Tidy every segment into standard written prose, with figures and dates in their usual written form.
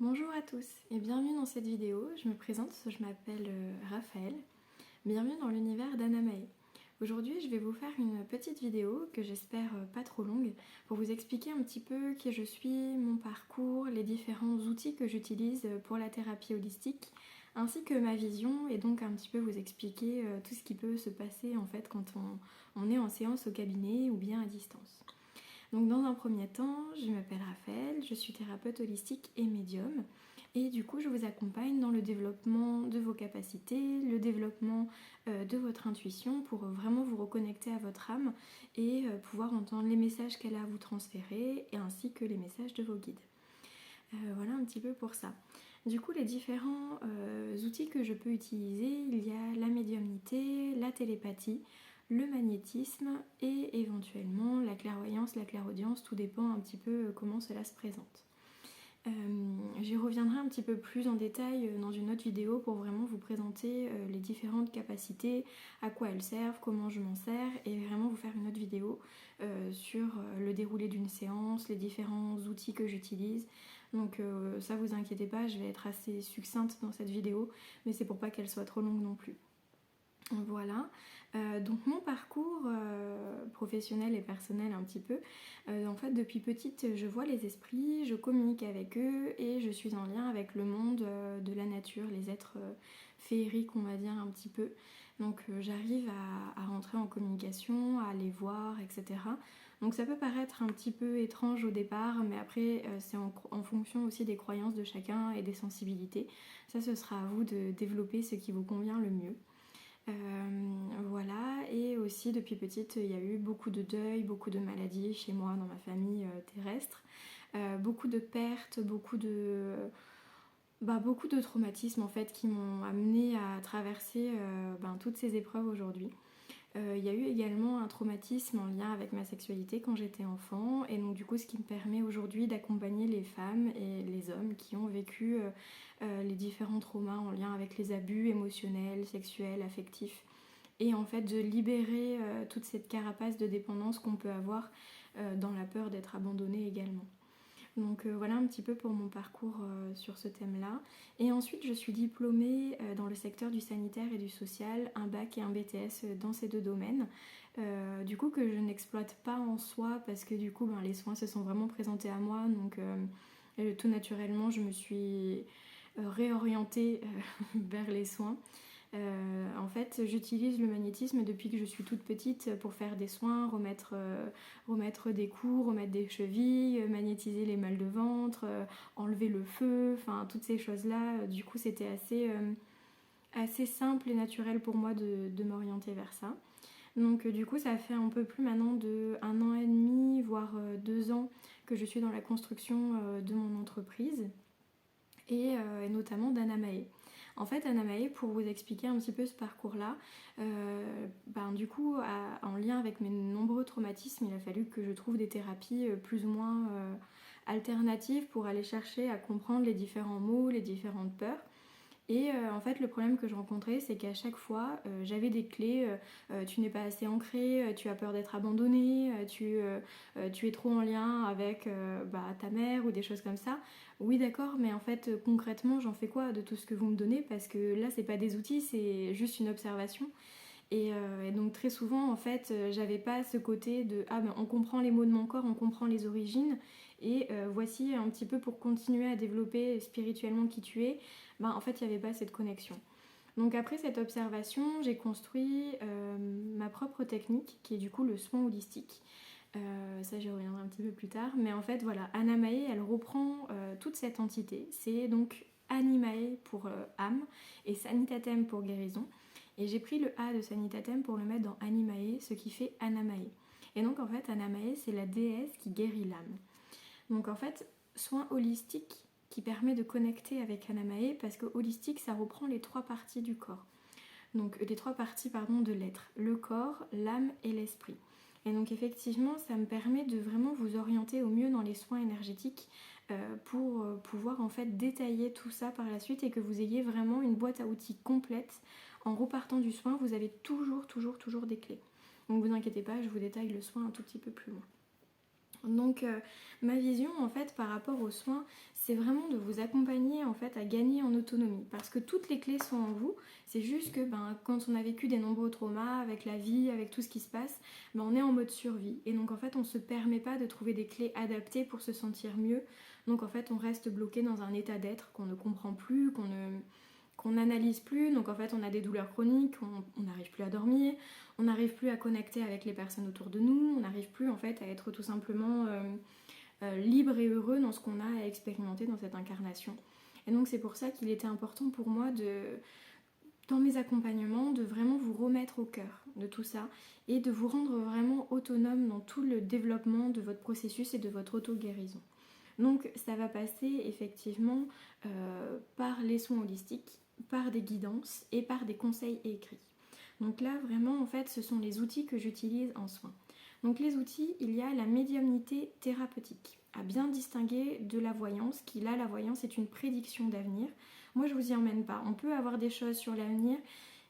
Bonjour à tous et bienvenue dans cette vidéo. Je me présente, je m'appelle Raphaël. Bienvenue dans l'univers d'Anamae. Aujourd'hui, je vais vous faire une petite vidéo que j'espère pas trop longue pour vous expliquer un petit peu qui je suis, mon parcours, les différents outils que j'utilise pour la thérapie holistique, ainsi que ma vision et donc un petit peu vous expliquer tout ce qui peut se passer en fait quand on est en séance au cabinet ou bien à distance. Donc dans un premier temps, je m'appelle Raphaël, je suis thérapeute holistique et médium. Et du coup, je vous accompagne dans le développement de vos capacités, le développement de votre intuition pour vraiment vous reconnecter à votre âme et pouvoir entendre les messages qu'elle a à vous transférer et ainsi que les messages de vos guides. Voilà un petit peu pour ça. Du coup, les différents outils que je peux utiliser, il y a la médiumnité, la télépathie, le magnétisme et éventuellement la clairvoyance, la clairaudience, tout dépend un petit peu comment cela se présente. J'y reviendrai un petit peu plus en détail dans une autre vidéo pour vraiment vous présenter les différentes capacités, à quoi elles servent, comment je m'en sers et vraiment vous faire une autre vidéo sur le déroulé d'une séance, les différents outils que j'utilise. Donc ça vous inquiétez pas, je vais être assez succincte dans cette vidéo, mais c'est pour pas qu'elle soit trop longue non plus. Voilà, donc mon parcours professionnel et personnel un petit peu, en fait depuis petite je vois les esprits, je communique avec eux et je suis en lien avec le monde de la nature, les êtres féeriques on va dire un petit peu. Donc j'arrive à rentrer en communication, à les voir, etc. Donc ça peut paraître un petit peu étrange au départ, mais après c'est en fonction aussi des croyances de chacun et des sensibilités. Ça ce sera à vous de développer ce qui vous convient le mieux. Voilà, et aussi depuis petite il y a eu beaucoup de deuil, beaucoup de maladies chez moi dans ma famille terrestre, beaucoup de pertes, beaucoup de traumatismes en fait qui m'ont amené à traverser toutes ces épreuves aujourd'hui. Il y a eu également un traumatisme en lien avec ma sexualité quand j'étais enfant et donc du coup ce qui me permet aujourd'hui d'accompagner les femmes et les hommes qui ont vécu les différents traumas en lien avec les abus émotionnels, sexuels, affectifs et en fait de libérer toute cette carapace de dépendance qu'on peut avoir dans la peur d'être abandonné également. Donc voilà un petit peu pour mon parcours sur ce thème-là. Et ensuite, je suis diplômée dans le secteur du sanitaire et du social, un bac et un BTS dans ces deux domaines. Du coup, que je n'exploite pas en soi parce que du coup, les soins se sont vraiment présentés à moi. Donc tout naturellement, je me suis réorientée vers les soins. En fait, j'utilise le magnétisme depuis que je suis toute petite pour faire des soins, remettre des coups, remettre des chevilles, magnétiser les mal de ventre, enlever le feu, enfin toutes ces choses-là. Du coup, c'était assez simple et naturel pour moi de m'orienter vers ça. Donc du coup, ça fait un peu plus maintenant de 1 an et demi, voire 2 ans que je suis dans la construction de mon entreprise et notamment d'Anamae. En fait, Anamae, pour vous expliquer un petit peu ce parcours-là, du coup, en lien avec mes nombreux traumatismes, il a fallu que je trouve des thérapies plus ou moins alternatives pour aller chercher à comprendre les différents mots, les différentes peurs. Et en fait, le problème que je rencontrais, c'est qu'à chaque fois, j'avais des clés. Tu n'es pas assez ancré, tu as peur d'être abandonné, tu es trop en lien avec ta mère ou des choses comme ça. Oui, d'accord, mais en fait, concrètement, j'en fais quoi de tout ce que vous me donnez? Parce que là, c'est pas des outils, c'est juste une observation. Et donc très souvent en fait j'avais pas ce côté de on comprend les mots de mon corps, on comprend les origines et voici un petit peu pour continuer à développer spirituellement qui tu es, en fait il n'y avait pas cette connexion. Donc après cette observation j'ai construit ma propre technique qui est du coup le soin holistique. Ça j'y reviendrai un petit peu plus tard, mais en fait voilà, Anamae elle reprend toute cette entité, c'est donc Animae pour âme et Sanitatem pour guérison. Et j'ai pris le A de Sanitatem pour le mettre dans Animae, ce qui fait Anamae. Et donc en fait, Anamae, c'est la déesse qui guérit l'âme. Donc en fait, soin holistique qui permet de connecter avec Anamae, parce que holistique, ça reprend les trois parties du corps. Donc les trois parties, de l'être. Le corps, l'âme et l'esprit. Et donc effectivement, ça me permet de vraiment vous orienter au mieux dans les soins énergétiques pour pouvoir en fait détailler tout ça par la suite et que vous ayez vraiment une boîte à outils complète. En repartant du soin, vous avez toujours des clés. Donc vous inquiétez pas, je vous détaille le soin un tout petit peu plus loin. Donc ma vision en fait par rapport aux soins, c'est vraiment de vous accompagner en fait à gagner en autonomie parce que toutes les clés sont en vous. C'est juste que quand on a vécu des nombreux traumas avec la vie, avec tout ce qui se passe, on est en mode survie et donc en fait on se permet pas de trouver des clés adaptées pour se sentir mieux. Donc en fait on reste bloqué dans un état d'être qu'on ne comprend plus, qu'on n'analyse plus, donc en fait on a des douleurs chroniques, on n'arrive plus à dormir, on n'arrive plus à connecter avec les personnes autour de nous, on n'arrive plus en fait à être tout simplement libre et heureux dans ce qu'on a à expérimenter dans cette incarnation. Et donc c'est pour ça qu'il était important pour moi dans mes accompagnements, de vraiment vous remettre au cœur de tout ça et de vous rendre vraiment autonome dans tout le développement de votre processus et de votre auto-guérison. Donc ça va passer effectivement par les soins holistiques, par des guidances et par des conseils écrits. Donc là vraiment en fait ce sont les outils que j'utilise en soins. Donc les outils, il y a la médiumnité thérapeutique, à bien distinguer de la voyance, qui là la voyance est une prédiction d'avenir. Moi je vous y emmène pas, on peut avoir des choses sur l'avenir,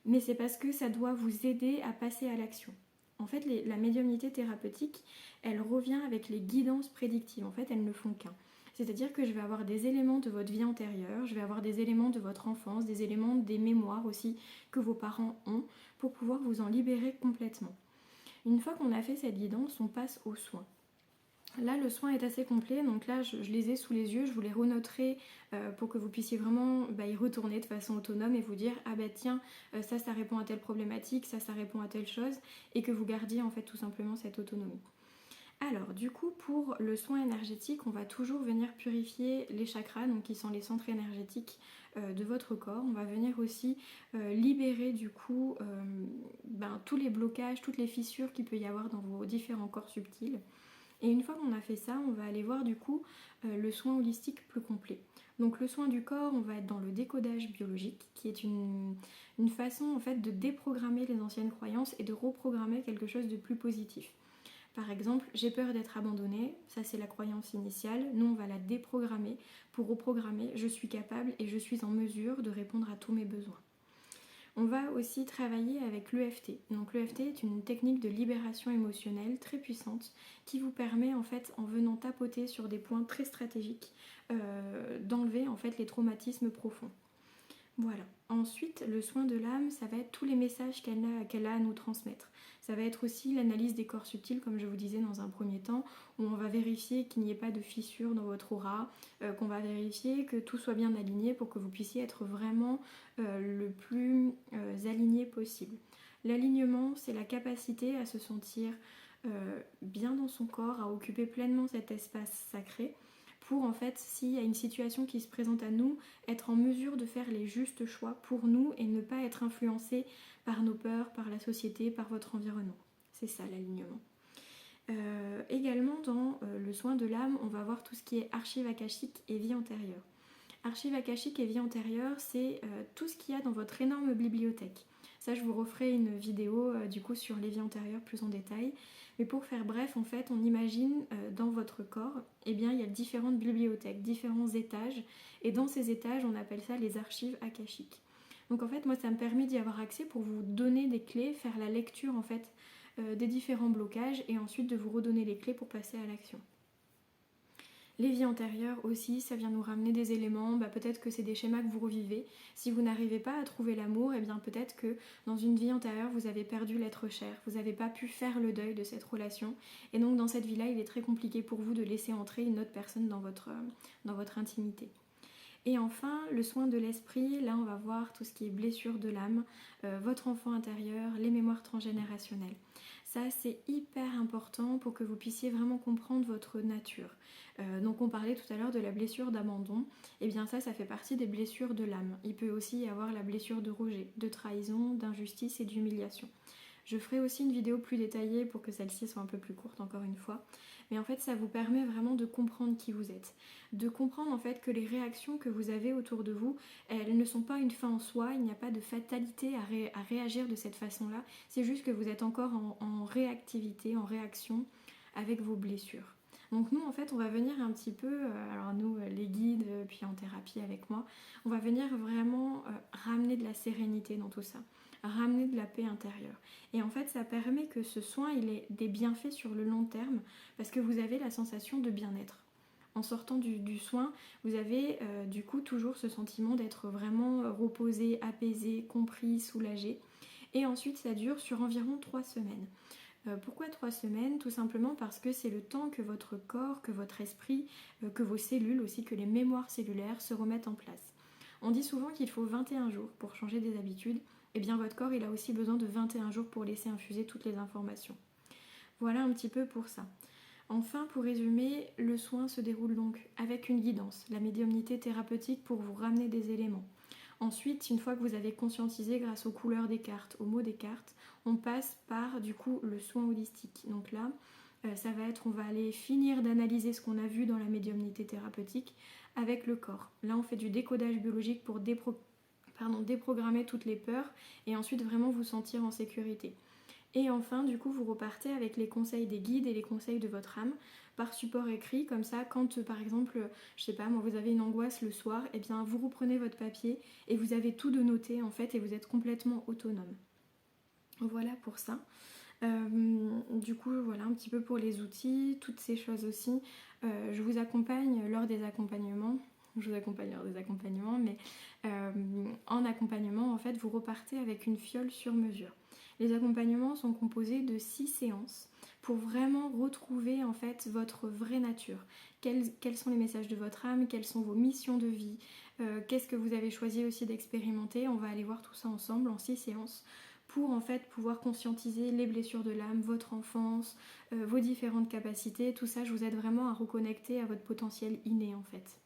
mais c'est parce que ça doit vous aider à passer à l'action. En fait, la médiumnité thérapeutique, elle revient avec les guidances prédictives. En fait, elles ne font qu'un. C'est-à-dire que je vais avoir des éléments de votre vie antérieure, je vais avoir des éléments de votre enfance, des éléments des mémoires aussi que vos parents ont pour pouvoir vous en libérer complètement. Une fois qu'on a fait cette guidance, on passe aux soins. Là, le soin est assez complet, donc là, je les ai sous les yeux, je vous les renoterai pour que vous puissiez vraiment y retourner de façon autonome et vous dire « Ah bah tiens, ça répond à telle problématique, ça répond à telle chose » et que vous gardiez en fait tout simplement cette autonomie. Alors, du coup, pour le soin énergétique, on va toujours venir purifier les chakras, donc qui sont les centres énergétiques de votre corps. On va venir aussi libérer du coup tous les blocages, toutes les fissures qu'il peut y avoir dans vos différents corps subtils. Et une fois qu'on a fait ça, on va aller voir du coup le soin holistique plus complet. Donc le soin du corps, on va être dans le décodage biologique, qui est une façon en fait de déprogrammer les anciennes croyances et de reprogrammer quelque chose de plus positif. Par exemple, j'ai peur d'être abandonnée, ça c'est la croyance initiale, nous on va la déprogrammer pour reprogrammer, je suis capable et je suis en mesure de répondre à tous mes besoins. On va aussi travailler avec l'EFT. Donc l'EFT est une technique de libération émotionnelle très puissante qui vous permet en fait, en venant tapoter sur des points très stratégiques, d'enlever en fait les traumatismes profonds. Voilà. Ensuite, le soin de l'âme, ça va être tous les messages qu'elle a à nous transmettre. Ça va être aussi l'analyse des corps subtils, comme je vous disais dans un premier temps, où on va vérifier qu'il n'y ait pas de fissures dans votre aura, qu'on va vérifier que tout soit bien aligné pour que vous puissiez être vraiment le plus aligné possible. L'alignement, c'est la capacité à se sentir bien dans son corps, à occuper pleinement cet espace sacré, pour en fait, s'il y a une situation qui se présente à nous, être en mesure de faire les justes choix pour nous et ne pas être influencé par nos peurs, par la société, par votre environnement. C'est ça l'alignement. Également dans le soin de l'âme, on va voir tout ce qui est archive akashique et vie antérieure. Archive akashique et vie antérieure, c'est tout ce qu'il y a dans votre énorme bibliothèque. Ça, je vous referai une vidéo du coup sur les vies antérieures plus en détail. Mais pour faire bref, en fait, on imagine dans votre corps, eh bien, il y a différentes bibliothèques, différents étages. Et dans ces étages, on appelle ça les archives akashiques. Donc en fait, moi, ça me permet d'y avoir accès pour vous donner des clés, faire la lecture en fait des différents blocages et ensuite de vous redonner les clés pour passer à l'action. Les vies antérieures aussi, ça vient nous ramener des éléments, peut-être que c'est des schémas que vous revivez. Si vous n'arrivez pas à trouver l'amour, eh bien peut-être que dans une vie antérieure, vous avez perdu l'être cher, vous n'avez pas pu faire le deuil de cette relation. Et donc dans cette vie-là, il est très compliqué pour vous de laisser entrer une autre personne dans votre intimité. Et enfin, le soin de l'esprit, là on va voir tout ce qui est blessure de l'âme, votre enfant intérieur, les mémoires transgénérationnelles. Ça c'est hyper important pour que vous puissiez vraiment comprendre votre nature. Donc on parlait tout à l'heure de la blessure d'abandon, et bien ça fait partie des blessures de l'âme. Il peut aussi y avoir la blessure de rejet, de trahison, d'injustice et d'humiliation. Je ferai aussi une vidéo plus détaillée pour que celle-ci soit un peu plus courte encore une fois. Mais en fait, ça vous permet vraiment de comprendre qui vous êtes. De comprendre en fait que les réactions que vous avez autour de vous, elles ne sont pas une fin en soi, il n'y a pas de fatalité à réagir de cette façon-là. C'est juste que vous êtes encore en réactivité, en réaction avec vos blessures. Donc nous en fait on va venir un petit peu, alors nous les guides, puis en thérapie avec moi, on va venir vraiment ramener de la sérénité dans tout ça. ramener de la paix intérieure. Et en fait, ça permet que ce soin, il ait des bienfaits sur le long terme, parce que vous avez la sensation de bien-être. En sortant du soin, vous avez du coup toujours ce sentiment d'être vraiment reposé, apaisé, compris, soulagé. Et ensuite, ça dure sur environ 3 semaines. Pourquoi 3 semaines? Tout simplement parce que c'est le temps que votre corps, que votre esprit, que vos cellules aussi, que les mémoires cellulaires se remettent en place. On dit souvent qu'il faut 21 jours pour changer des habitudes. Et bien votre corps, il a aussi besoin de 21 jours pour laisser infuser toutes les informations. Voilà un petit peu pour ça. Enfin, pour résumer, le soin se déroule donc avec une guidance, la médiumnité thérapeutique pour vous ramener des éléments. Ensuite, une fois que vous avez conscientisé grâce aux couleurs des cartes, aux mots des cartes, on passe par du coup le soin holistique. Donc là, ça va être, on va aller finir d'analyser ce qu'on a vu dans la médiumnité thérapeutique avec le corps. Là, on fait du décodage biologique pour déprogrammer toutes les peurs et ensuite vraiment vous sentir en sécurité. Et enfin, du coup, vous repartez avec les conseils des guides et les conseils de votre âme par support écrit, comme ça, quand par exemple, je sais pas, moi, vous avez une angoisse le soir, et bien vous reprenez votre papier et vous avez tout de noté en fait et vous êtes complètement autonome. Voilà pour ça. Du coup, voilà un petit peu pour les outils, toutes ces choses aussi. Je vous accompagne lors des accompagnements. Je vous accompagne lors des accompagnements, mais en accompagnement, en fait, vous repartez avec une fiole sur mesure. Les accompagnements sont composés de 6 séances pour vraiment retrouver en fait votre vraie nature. Quels sont les messages de votre âme, quelles sont vos missions de vie, qu'est-ce que vous avez choisi aussi d'expérimenter. On va aller voir tout ça ensemble en 6 séances pour en fait pouvoir conscientiser les blessures de l'âme, votre enfance, vos différentes capacités. Tout ça, je vous aide vraiment à reconnecter à votre potentiel inné en fait.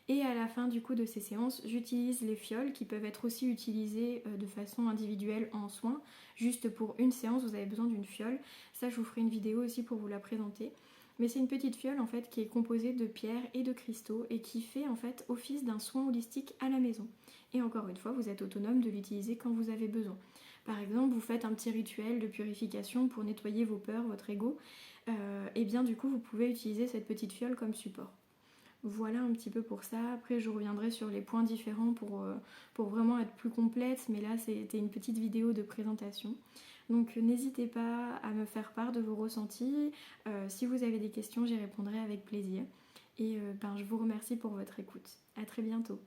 Et à la fin du coup de ces séances, j'utilise les fioles qui peuvent être aussi utilisées de façon individuelle en soins. Juste pour une séance, vous avez besoin d'une fiole. Ça, je vous ferai une vidéo aussi pour vous la présenter. Mais c'est une petite fiole en fait qui est composée de pierres et de cristaux et qui fait en fait office d'un soin holistique à la maison. Et encore une fois, vous êtes autonome de l'utiliser quand vous avez besoin. Par exemple, vous faites un petit rituel de purification pour nettoyer vos peurs, votre ego. Et bien du coup, vous pouvez utiliser cette petite fiole comme support. Voilà un petit peu pour ça. Après, je reviendrai sur les points différents pour vraiment être plus complète. Mais là, c'était une petite vidéo de présentation. Donc, n'hésitez pas à me faire part de vos ressentis. Si vous avez des questions, j'y répondrai avec plaisir. Et je vous remercie pour votre écoute. À très bientôt.